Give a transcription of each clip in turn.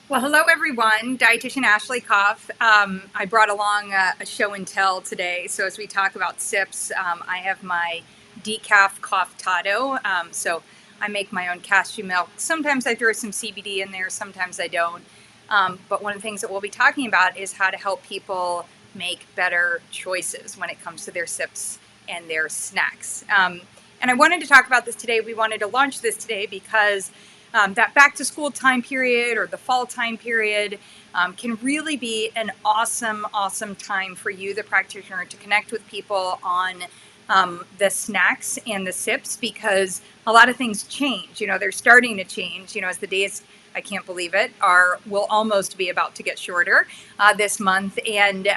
Well, hello everyone, Dietitian Ashley Koff. I brought along a show and tell today. So as we talk about sips, I have my decaf Koff Tado. So I make my own cashew milk. Sometimes I throw some CBD in there, sometimes I don't. But one of the things that we'll be talking about is how to help people make better choices when it comes to their sips and their snacks. And I wanted to talk about this today. We wanted to launch this today because that back to school time period or the fall time period can really be an awesome time for you, the practitioner, to connect with people on the snacks and the sips, because a lot of things change. They're starting to change, as the days, I can't believe it, will almost be about to get shorter this month. And,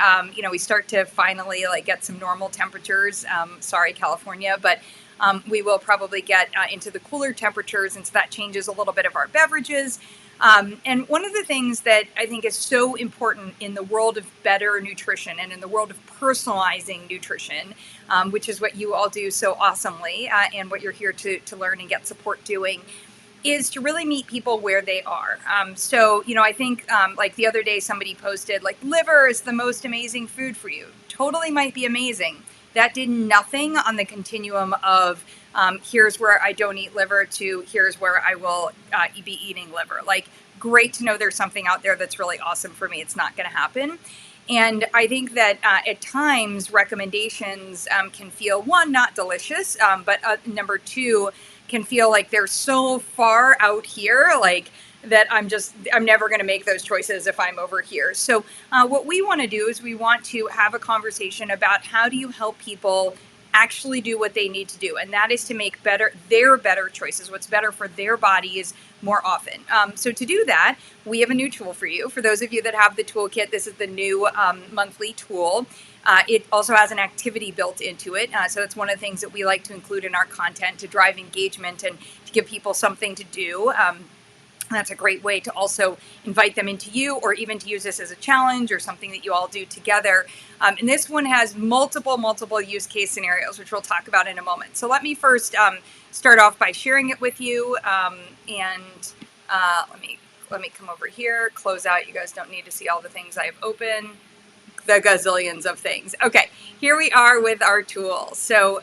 we start to finally get some normal temperatures. Sorry, California, but we will probably get into the cooler temperatures, and so that changes a little bit of our beverages. And one of the things that I think is so important in the world of better nutrition and in the world of personalizing nutrition, which is what you all do so awesomely and what you're here to learn and get support doing, is to really meet people where they are. So, I think like the other day somebody posted liver is the most amazing food for you. Totally might be amazing. That did nothing on the continuum of here's where I don't eat liver to here's where I will be eating liver. Great to know there's something out there that's really awesome for me. It's not going to happen. And I think that at times recommendations can feel, one, not delicious, but number two, can feel like they're so far out here, that I'm never going to make those choices if I'm over here. So what we want to do is we want to have a conversation about how do you help people actually do what they need to do. And that is to make their better choices, what's better for their bodies more often. So to do that, we have a new tool for you. For those of you that have the toolkit, this is the new monthly tool. It also has an activity built into it. So that's one of the things that we like to include in our content to drive engagement and to give people something to do. That's a great way to also invite them into you, or even to use this as a challenge or something that you all do together. And this one has multiple use case scenarios, which we'll talk about in a moment. So let me first start off by sharing it with you. And let me come over here, close out. You guys don't need to see all the things I have open. The gazillions of things. Okay, here we are with our tool. So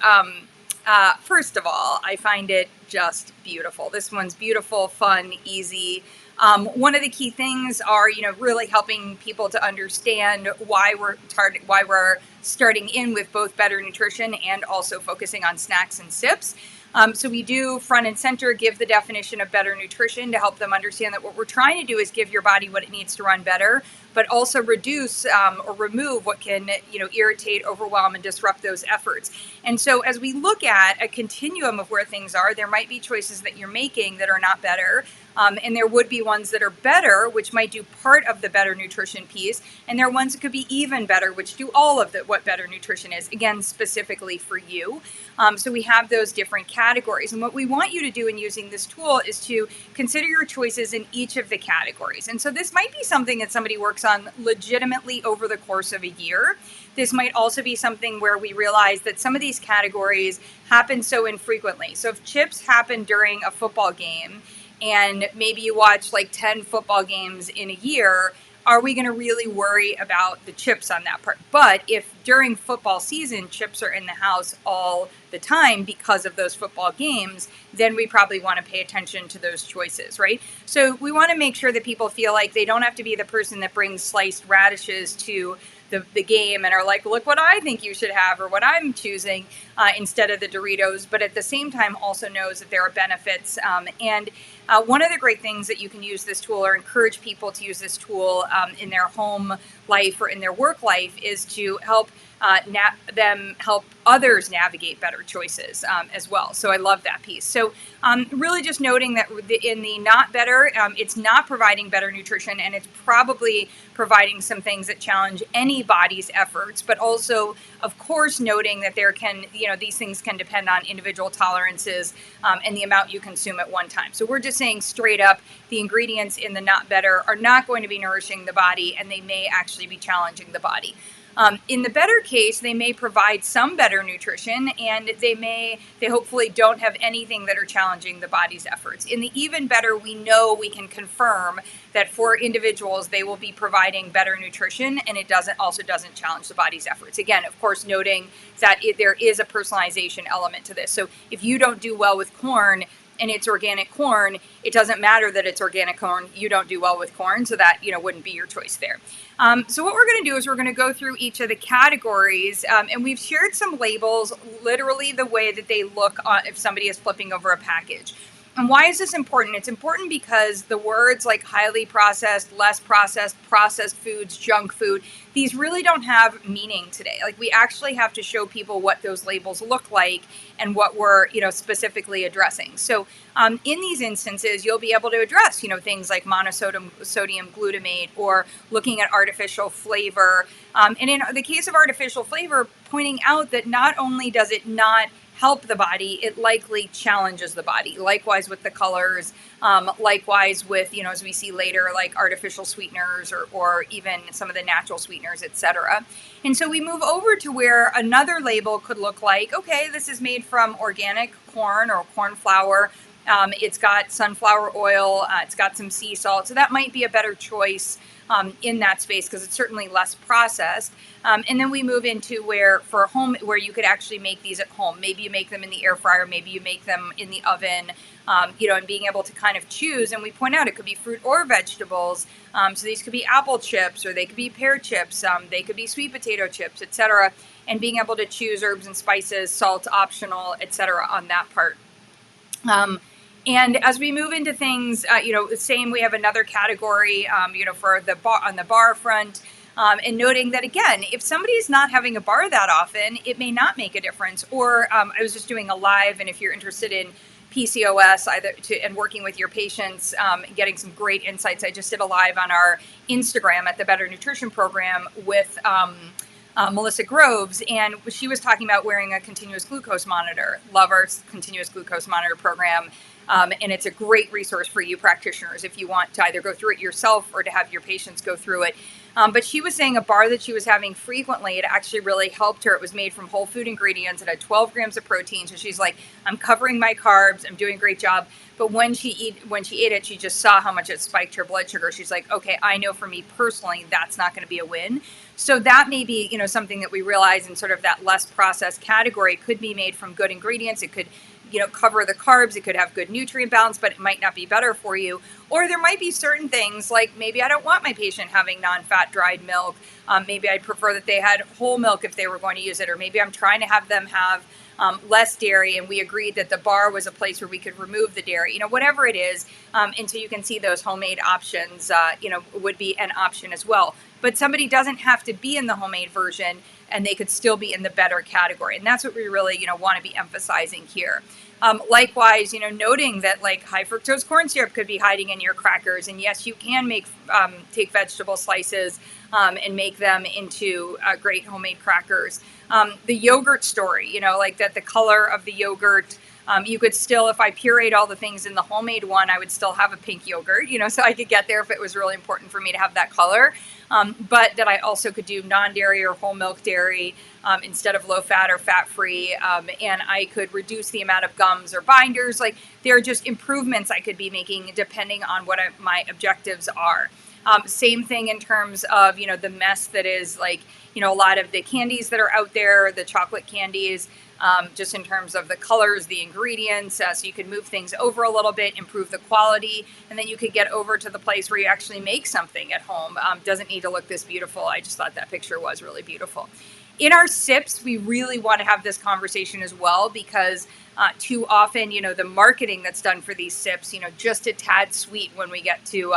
first of all, I find it just beautiful. This one's beautiful, fun, easy. One of the key things are, really helping people to understand why we're starting in with both better nutrition and also focusing on snacks and sips. So we do front and center give the definition of better nutrition to help them understand that what we're trying to do is give your body what it needs to run better, but also reduce or remove what can, irritate, overwhelm, and disrupt those efforts. And so as we look at a continuum of where things are, there might be choices that you're making that are not better. And there would be ones that are better, which might do part of the better nutrition piece. And there are ones that could be even better, which do all of what better nutrition is, again, specifically for you. So we have those different categories. And what we want you to do in using this tool is to consider your choices in each of the categories. And so this might be something that somebody works on legitimately over the course of a year. This might also be something where we realize that some of these categories happen so infrequently. So if chips happen during a football game, and maybe you watch 10 football games in a year, are we going to really worry about the chips on that part? But if during football season, chips are in the house all the time because of those football games, then we probably want to pay attention to those choices, right? So we want to make sure that people feel like they don't have to be the person that brings sliced radishes to the game and are like, look what I think you should have or what I'm choosing instead of the Doritos, but at the same time also knows that there are benefits. And one of the great things that you can use this tool or encourage people to use this tool in their home life or in their work life is to help help others navigate better choices as well. So I love that piece. So really just noting that in the not better, it's not providing better nutrition, and it's probably providing some things that challenge anybody's efforts, but also, of course, noting that these things can depend on individual tolerances and the amount you consume at one time. So we're just saying straight up, the ingredients in the not better are not going to be nourishing the body, and they may actually be challenging the body. In the better case, they may provide some better nutrition, and they hopefully don't have anything that are challenging the body's efforts. In the even better, we know we can confirm that for individuals, they will be providing better nutrition, and it doesn't challenge the body's efforts. Again, of course, noting that there is a personalization element to this. So if you don't do well with corn, and it's organic corn, it doesn't matter that it's organic corn. You don't do well with corn, so that wouldn't be your choice there. So what we're going to do is we're going to go through each of the categories, and we've shared some labels, literally the way that they look if somebody is flipping over a package. And why is this important? It's important because the words like highly processed, less processed, processed foods, junk food, these really don't have meaning today. Like, we actually have to show people what those labels look like and what we're, specifically addressing. So in these instances, you'll be able to address, things like monosodium glutamate, or looking at artificial flavor. And in the case of artificial flavor, pointing out that not only does it not help the body, it likely challenges the body. Likewise with the colors, likewise with, as we see later, like artificial sweeteners or even some of the natural sweeteners, etc. And so we move over to where another label could look like, okay, this is made from organic corn or corn flour. It's got sunflower oil, it's got some sea salt. So that might be a better choice in that space because it's certainly less processed. And then we move into where you could actually make these at home. Maybe you make them in the air fryer, maybe you make them in the oven, and being able to kind of choose. And we point out it could be fruit or vegetables. So these could be apple chips, or they could be pear chips, they could be sweet potato chips, etc. And being able to choose herbs and spices, salt optional, etc. on that part. And as we move into things, same, we have another category, for the bar, on the bar front, and noting that, again, if somebody's not having a bar that often, it may not make a difference. Or I was just doing a live, and if you're interested in PCOS and working with your patients, getting some great insights, I just did a live on our Instagram at the Better Nutrition Program with Melissa Groves, and she was talking about wearing a continuous glucose monitor. Love our continuous glucose monitor program. And it's a great resource for you practitioners if you want to either go through it yourself or to have your patients go through it. But she was saying a bar that she was having frequently, it actually really helped her. It was made from whole food ingredients. It had 12 grams of protein. So she's like, I'm covering my carbs. I'm doing a great job. But when she ate it, she just saw how much it spiked her blood sugar. She's like, okay, I know for me personally, that's not going to be a win. So that may be, something that we realize in sort of that less processed category. It could be made from good ingredients. It could cover the carbs. It could have good nutrient balance, but it might not be better for you. Or there might be certain things like maybe I don't want my patient having non-fat dried milk. Maybe I'd prefer that they had whole milk if they were going to use it. Or maybe I'm trying to have them have less dairy, and we agreed that the bar was a place where we could remove the dairy, whatever it is. And so you can see those homemade options, would be an option as well. But somebody doesn't have to be in the homemade version, and they could still be in the better category. And that's what we really, want to be emphasizing here. Likewise, noting that like high fructose corn syrup could be hiding in your crackers. And yes, you can take vegetable slices and make them into great homemade crackers. The yogurt story, like that the color of the yogurt, you could still, if I pureed all the things in the homemade one, I would still have a pink yogurt, so I could get there if it was really important for me to have that color. But that I also could do non-dairy or whole milk dairy instead of low fat or fat free. And I could reduce the amount of gums or binders. Like, there are just improvements I could be making depending on what my objectives are. Same thing in terms of, the mess that is like, a lot of the candies that are out there, the chocolate candies, just in terms of the colors, the ingredients. So you can move things over a little bit, improve the quality, and then you could get over to the place where you actually make something at home. Doesn't need to look this beautiful. I just thought that picture was really beautiful. In our SIPs, we really want to have this conversation as well, because too often, the marketing that's done for these sips, just a tad sweet when we get to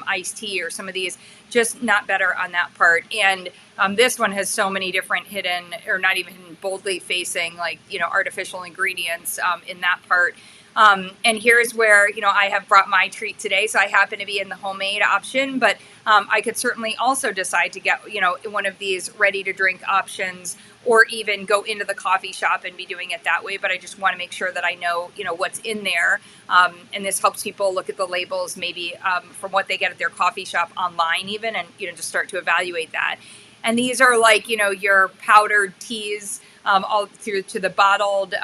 iced tea or some of these, just not better on that part. And this one has so many different hidden, or not even boldly facing, like, artificial ingredients in that part. And here's where, I have brought my treat today. So I happen to be in the homemade option, but I could certainly also decide to get, one of these ready to drink options, or even go into the coffee shop and be doing it that way. But I just want to make sure that I know, what's in there. And this helps people look at the labels, maybe from what they get at their coffee shop online even, and, just start to evaluate that. And these are like, your powdered teas, all through to the bottled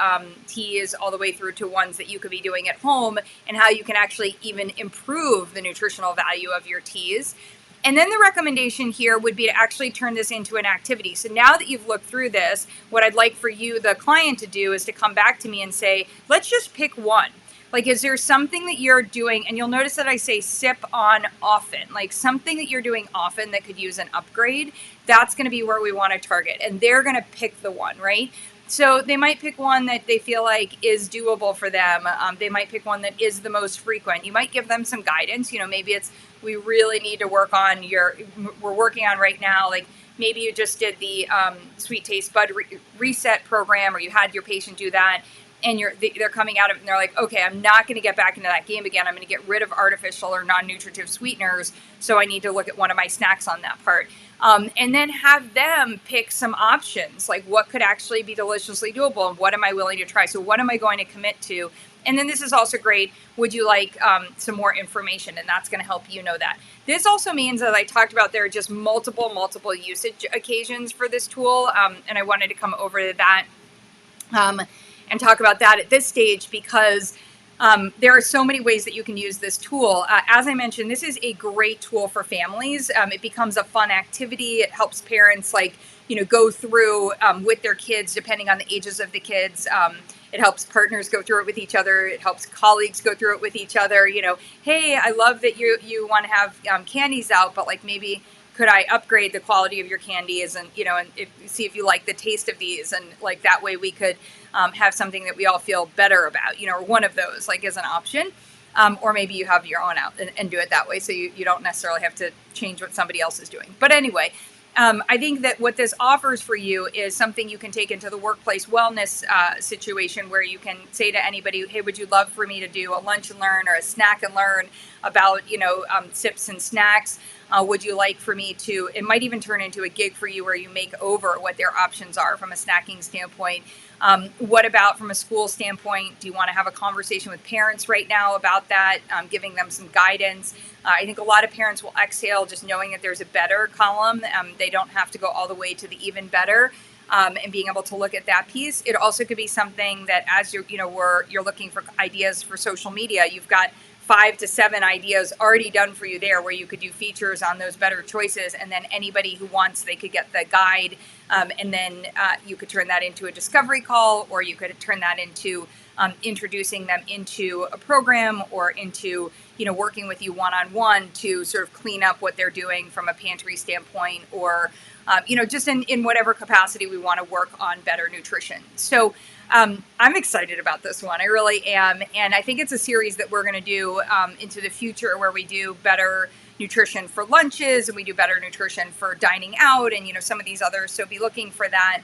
teas, all the way through to ones that you could be doing at home, and how you can actually even improve the nutritional value of your teas. And then the recommendation here would be to actually turn this into an activity. So now that you've looked through this, what I'd like for you, the client, to do is to come back to me and say, let's just pick one. Like, is there something that you're doing? And you'll notice that I say sip on often, like something that you're doing often that could use an upgrade. That's going to be where we want to target. And they're going to pick the one, right? So they might pick one that they feel like is doable for them. They might pick one that is the most frequent. You might give them some guidance. Maybe it's, we really need to work on we're working on right now, like maybe you just did the Sweet Taste Bud Reset program, or you had your patient do that, and they're coming out of it and they're like, okay, I'm not going to get back into that game again. I'm going to get rid of artificial or non-nutritive sweeteners. So I need to look at one of my snacks on that part. And then have them pick some options, like what could actually be deliciously doable and what am I willing to try? So what am I going to commit to? And then this is also great. Would you like some more information? And that's going to help you know that. This also means that I talked about there are just multiple usage occasions for this tool. And I wanted to come over to that and talk about that at this stage, because there are so many ways that you can use this tool. As I mentioned, this is a great tool for families. It becomes a fun activity. It helps parents go through with their kids, depending on the ages of the kids. It helps partners go through it with each other. It helps colleagues go through it with each other. Hey, I love that you want to have candies out, but like maybe could I upgrade the quality of your candies and see if you like the taste of these, and like that way we could have something that we all feel better about, or one of those like as an option. Or maybe you have your own out and do it that way, so you don't necessarily have to change what somebody else is doing. But anyway, I think that what this offers for you is something you can take into the workplace wellness situation, where you can say to anybody, hey, would you love for me to do a lunch and learn or a snack and learn about, sips and snacks? Would you like for me to, it might even turn into a gig for you where you make over what their options are from a snacking standpoint. What about from a school standpoint? Do you want to have a conversation with parents right now about that, giving them some guidance? I think a lot of parents will exhale just knowing that there's a better column. They don't have to go all the way to the even better, and being able to look at that piece. It also could be something that as you're looking for ideas for social media, you've got 5 to 7 ideas already done for you there, where you could do features on those better choices, and then anybody who wants, they could get the guide, and then you could turn that into a discovery call, or you could turn that into introducing them into a program, or into working with you one-on-one to sort of clean up what they're doing from a pantry standpoint, or just in whatever capacity we want to work on better nutrition. So I'm excited about this one. I really am. And I think it's a series that we're going to do into the future, where we do better nutrition for lunches and we do better nutrition for dining out and, some of these others. So be looking for that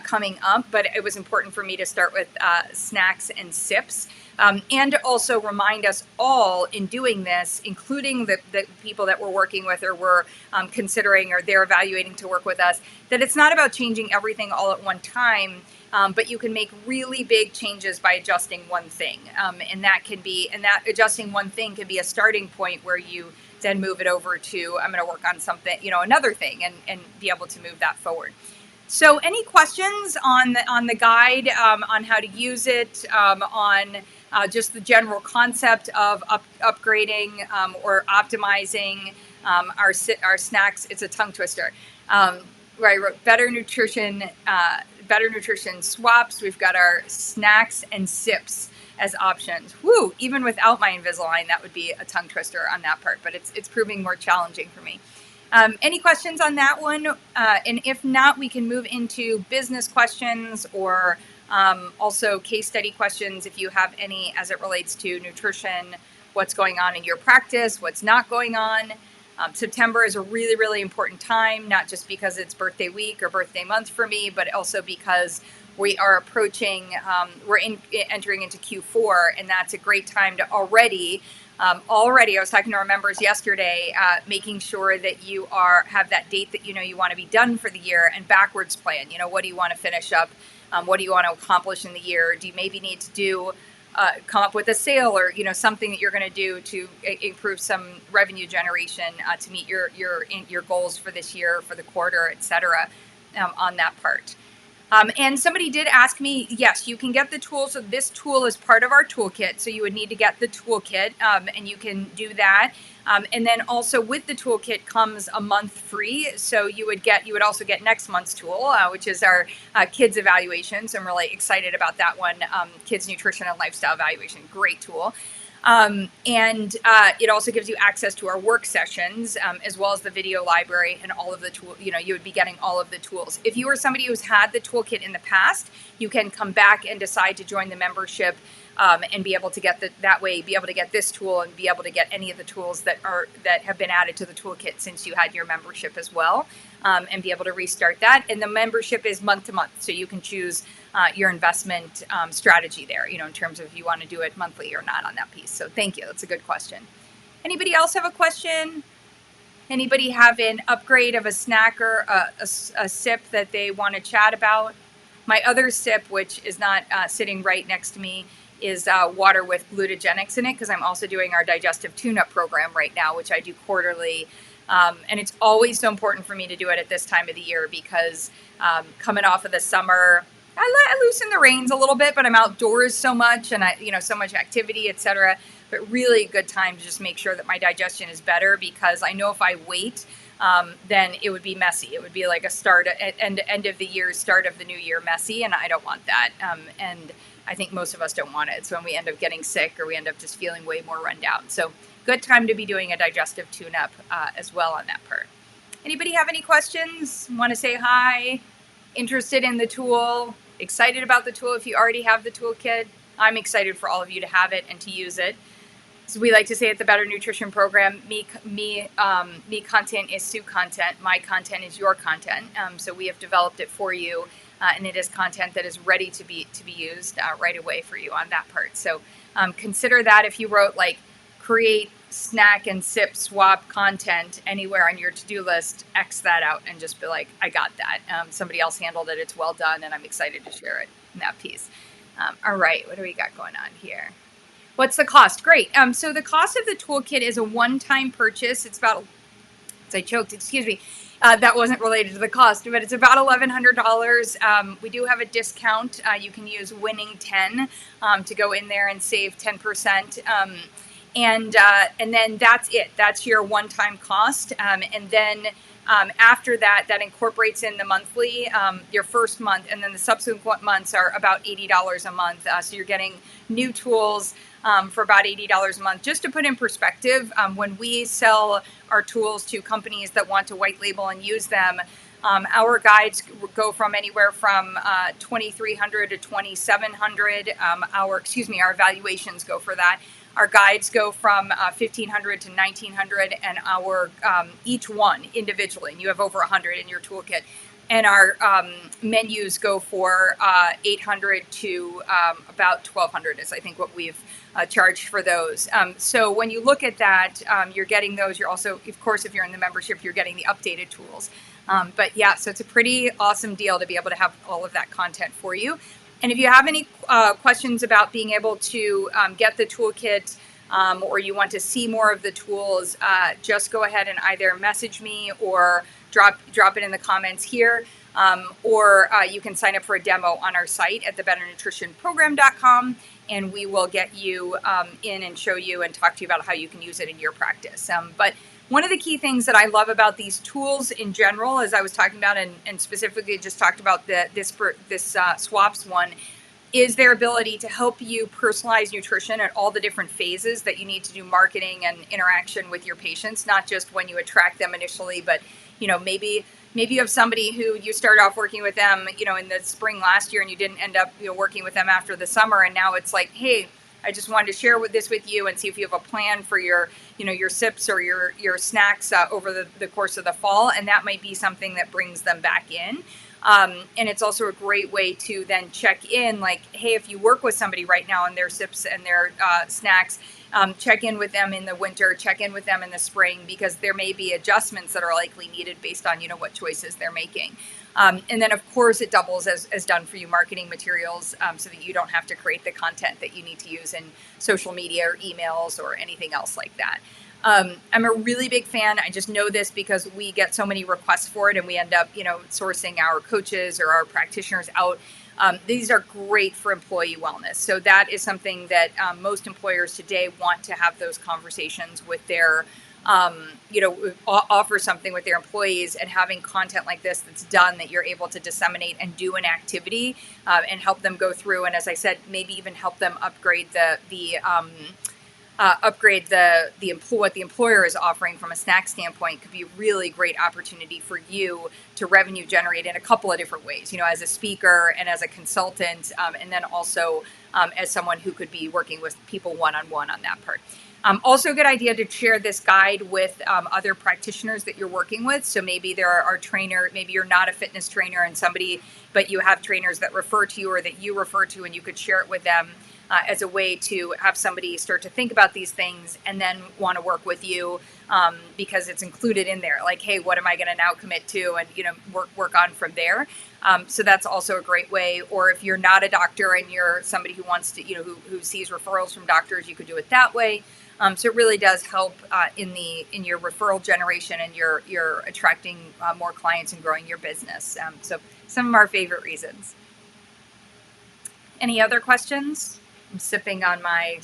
coming up. But it was important for me to start with snacks and sips. And to also remind us all in doing this, including the people that we're working with or we're considering or they're evaluating to work with us, that it's not about changing everything all at one time. But you can make really big changes by adjusting one thing. And that adjusting one thing can be a starting point where you then move it over to, I'm going to work on something, another thing, and be able to move that forward. So any questions on the guide, on how to use it, on just the general concept of upgrading or optimizing our snacks? It's a tongue twister. Where I wrote better nutrition swaps. We've got our snacks and sips as options. Woo! Even without my Invisalign, that would be a tongue twister on that part, but it's proving more challenging for me. Any questions on that one? And if not, we can move into business questions, or also case study questions if you have any as it relates to nutrition, what's going on in your practice, what's not going on. September is a really, really important time, not just because it's birthday week or birthday month for me, but also because we are approaching, entering into Q4, and that's a great time to already, I was talking to our members yesterday, making sure that you have that date that you want to be done for the year, and backwards plan. What do you want to finish up? What do you want to accomplish in the year? Do you maybe need to do come up with a sale or something that you're going to do to improve some revenue generation to meet your goals for this year, for the quarter, etc. On that part. And somebody did ask me, yes, you can get the tool. So this tool is part of our toolkit. So you would need to get the toolkit, and you can do that. And then also with the toolkit comes a month free. So you would also get next month's tool, which is our kids evaluation. So I'm really excited about that one. Kids nutrition and lifestyle evaluation, great tool. And it also gives you access to our work sessions, as well as the video library and all of the tools. You would be getting all of the tools. If you are somebody who's had the toolkit in the past, you can come back and decide to join the membership, and be able to get be able to get this tool and be able to get any of the tools that have been added to the toolkit since you had your membership as well, and be able to restart that. And the membership is month to month, so you can choose your investment strategy there, in terms of if you want to do it monthly or not on that piece. So thank you. That's a good question. Anybody else have a question? Anybody have an upgrade of a snack or a sip that they want to chat about? My other sip, which is not sitting right next to me, is water with glutagenics in it, because I'm also doing our digestive tune-up program right now, which I do quarterly. And it's always so important for me to do it at this time of the year, because coming off of the summer, I loosen the reins a little bit, but I'm outdoors so much and so much activity, etc. But really good time to just make sure that my digestion is better, because I know if I wait, then it would be messy. It would be like a end of the year, start of the new year messy, and I don't want that. And I think most of us don't want it. So when we end up getting sick, or we end up just feeling way more run down. So good time to be doing a digestive tune-up as well on that part. Anybody have any questions? Want to say hi? Interested in the tool? Excited about the tool if you already have the toolkit? I'm excited for all of you to have it and to use it. So we like to say at the Better Nutrition Program, me content is Sue content. My content is your content. So we have developed it for you, and it is content that is ready to be used right away for you on that part. So consider that if you wrote like create snack and sip swap content anywhere on your to-do list, X that out and just be like, I got that. Somebody else handled it. It's well done, and I'm excited to share it in that piece. All right, what do we got going on here? What's the cost? Great. So the cost of the toolkit is a one-time purchase. It's about, I choked, excuse me. That wasn't related to the cost, but it's about $1,100. We do have a discount. You can use winning 10 to go in there and save 10%. And then that's it. That's your one-time cost. And then after that, that incorporates in the monthly, your first month, and then the subsequent months are about $80 a month. So you're getting new tools for about $80 a month. Just to put in perspective, when we sell our tools to companies that want to white label and use them, our guides go from anywhere from $2,300 to $2,700. Our evaluations go for that. Our guides go from $1,500 to $1,900, and our each one individually, and you have over 100 in your toolkit. And our menus go for $800 to about $1,200 is, I think, what we've charged for those. So when you look at that, you're getting those. You're also, of course, if you're in the membership, you're getting the updated tools. But yeah, so it's a pretty awesome deal to be able to have all of that content for you. And if you have any questions about being able to get the toolkit, or you want to see more of the tools, just go ahead and either message me or drop it in the comments here, or you can sign up for a demo on our site at thebetternutritionprogram.com, and we will get you in and show you and talk to you about how you can use it in your practice. But one of the key things that I love about these tools in general, as I was talking about, and specifically just talked about this swaps one, is their ability to help you personalize nutrition at all the different phases that you need to do marketing and interaction with your patients, not just when you attract them initially, but maybe you have somebody who you started off working with them, in the spring last year, and you didn't end up working with them after the summer, and now it's like, hey, I just wanted to share this with you and see if you have a plan for your sips or your snacks over the course of the fall, and that might be something that brings them back in. And it's also a great way to then check in, like, hey, if you work with somebody right now on their sips and their snacks, check in with them in the winter, check in with them in the spring, because there may be adjustments that are likely needed based on what choices they're making. And then, of course, it doubles as done for you marketing materials, so that you don't have to create the content that you need to use in social media or emails or anything else like that. I'm a really big fan. I just know this because we get so many requests for it, and we end up, sourcing our coaches or our practitioners out. These are great for employee wellness. So that is something that most employers today want to have those conversations with their, offer something with their employees, and having content like this that's done that you're able to disseminate and do an activity and help them go through. And as I said, maybe even help them upgrade what the employer is offering from a snack standpoint could be a really great opportunity for you to revenue generate in a couple of different ways, as a speaker and as a consultant, and then also as someone who could be working with people one-on-one on that part. Also a good idea to share this guide with other practitioners that you're working with. So maybe there are maybe you're not a fitness trainer but you have trainers that refer to you or that you refer to, and you could share it with them as a way to have somebody start to think about these things and then want to work with you, because it's included in there. Like, hey, what am I going to now commit to, and work on from there. So that's also a great way. Or if you're not a doctor and you're somebody who wants to, who sees referrals from doctors, you could do it that way. So it really does help in your referral generation, and you're attracting more clients and growing your business. So some of our favorite reasons. Any other questions? I'm sipping on my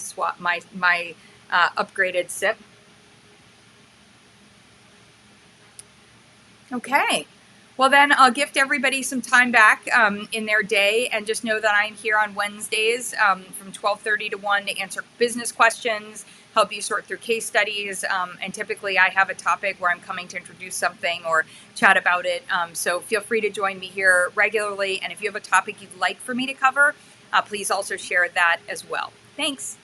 upgraded sip. Okay. Well, then I'll gift everybody some time back in their day, and just know that I'm here on Wednesdays from 12:30 to 1 to answer business questions, help you sort through case studies, and typically I have a topic where I'm coming to introduce something or chat about it. So feel free to join me here regularly, and if you have a topic you'd like for me to cover, please also share that as well. Thanks.